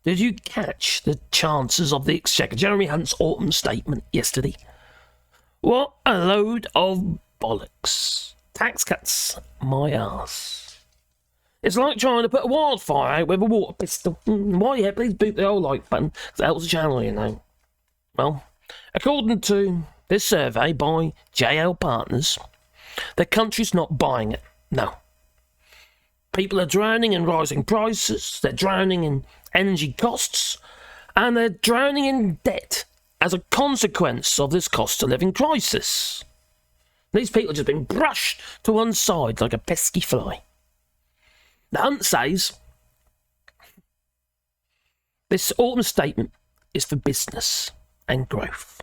Did you catch the Chancellor of the Exchequer, Jeremy Hunt's autumn statement yesterday? What a load of bollocks. Tax cuts, my arse. It's like trying to put a wildfire out with a water pistol. Why, yeah, please boot the old like button. That helps the channel, you know. Well, according to this survey by JL Partners, the country's not buying it. No. People are drowning in rising prices, they're drowning in energy costs, and they're drowning in debt as a consequence of this cost of living crisis. These people have just been brushed to one side like a pesky fly. The Hunt says this autumn statement is for business and growth.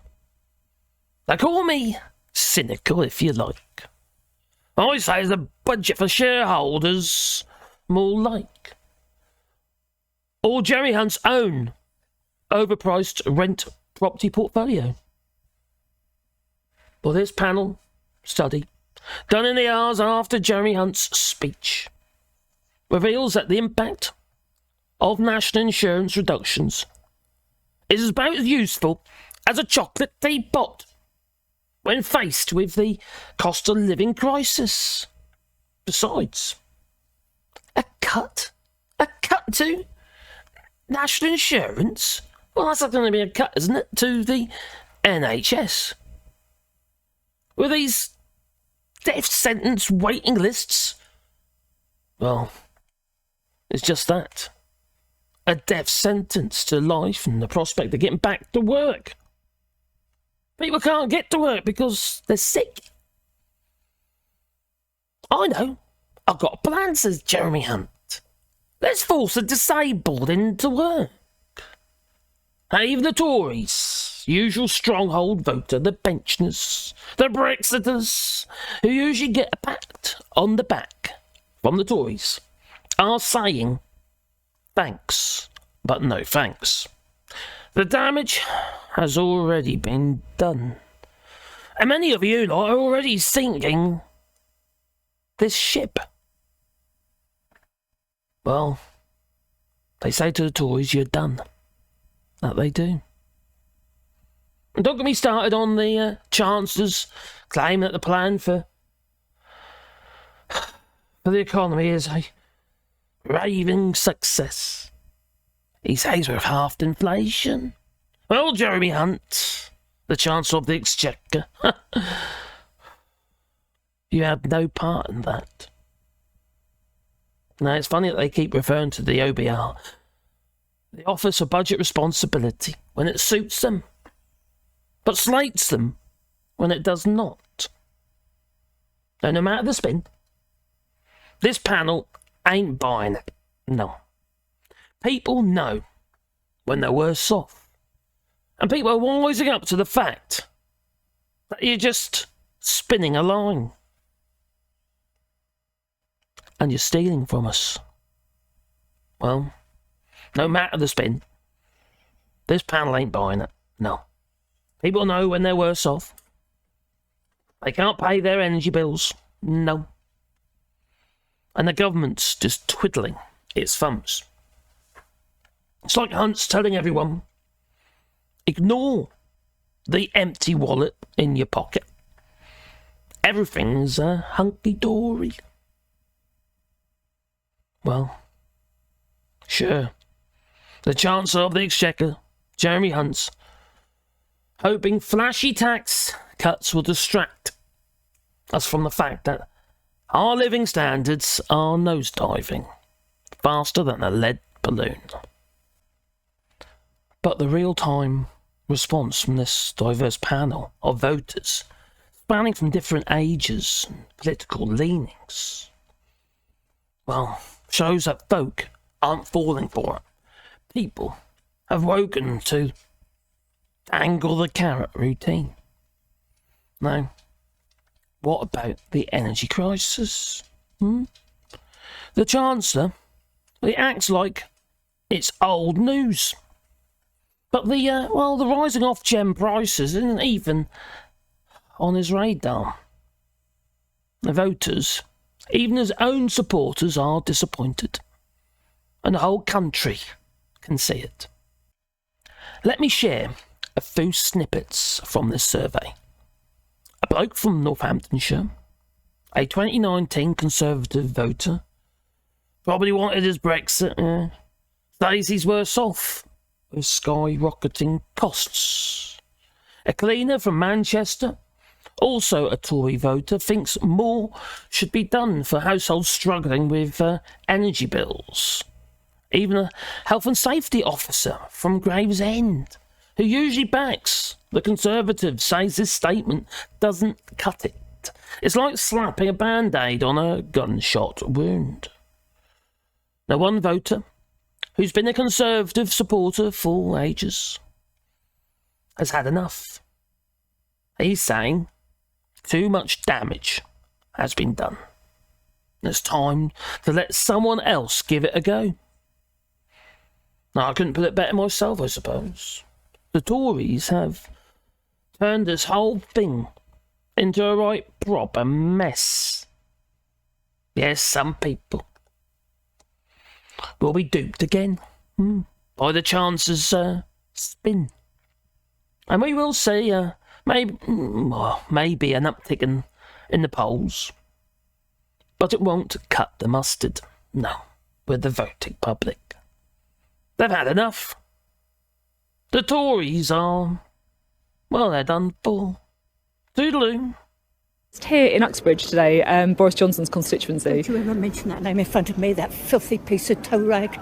They call me cynical, if you like. I say it's a budget for shareholders, more like. Or Jerry Hunt's own overpriced rent property portfolio. Well, this panel study, done in the hours after Jeremy Hunt's speech, reveals that the impact of national insurance reductions is about as useful as a chocolate teapot when faced with the cost of living crisis. Besides, a cut to national insurance? Well, that's not going to be a cut, isn't it, to the NHS? With these death sentence waiting lists? Well, it's just that. A death sentence to life and the prospect of getting back to work. People can't get to work because they're sick. I know. I've got a plan, says Jeremy Hunt. Let's force the disabled into work. And even the Tories, usual stronghold voter, the pensioners, the Brexiteers, who usually get a pat on the back from the Tories, are saying thanks, but no thanks. The damage has already been done. And many of you lot are already sinking this ship. Well, they say to the Tories, you're done. That they do. And don't get me started on the Chancellor's claim that the plan for the economy is a raving success. He says we've halved inflation. Well, Jeremy Hunt, the Chancellor of the Exchequer, you had no part in that. Now, it's funny that they keep referring to the OBR, the Office of Budget Responsibility, when it suits them, but slates them when it does not. And no matter the spin, this panel ain't buying it. No. People know when they're worse off. And people are wising up to the fact that you're just spinning a line. And you're stealing from us. Well, no matter the spin, this panel ain't buying it. No. People know when they're worse off. They can't pay their energy bills. No. And the government's just twiddling its thumbs. It's like Hunt's telling everyone, ignore the empty wallet in your pocket. Everything's hunky-dory. Well, sure. The Chancellor of the Exchequer, Jeremy Hunt's, hoping flashy tax cuts will distract us from the fact that our living standards are nosediving faster than a lead balloon. But the real-time response from this diverse panel of voters, spanning from different ages and political leanings, well, shows that folk aren't falling for it. People have woken to dangle the carrot routine. Now, what about the energy crisis? The Chancellor, he acts like it's old news. But the rising off-gem prices isn't even on his radar. The voters, even his own supporters, are disappointed. And the whole country can see it. Let me share a few snippets from this survey. A bloke from Northamptonshire, a 2019 Conservative voter, probably wanted his Brexit, says he's worse off with skyrocketing costs. A cleaner from Manchester, also a Tory voter, thinks more should be done for households struggling with energy bills. Even a health and safety officer from Gravesend, who usually backs the Conservatives, says this statement doesn't cut it. It's like slapping a band-aid on a gunshot wound. Now, one voter, who's been a Conservative supporter for ages, has had enough. He's saying too much damage has been done. It's time to let someone else give it a go. Now, I couldn't put it better myself, I suppose. The Tories have turned this whole thing into a right proper mess. Yes, some people will be duped again by the Chancellor's spin. And we will see maybe an uptick in the polls. But it won't cut the mustard, no, with the voting public. They've had enough. The Tories are, well, they're done for. Toodaloo. Here in Uxbridge today, Boris Johnson's constituency. Don't you ever mention that name in front of me, that filthy piece of toe rag.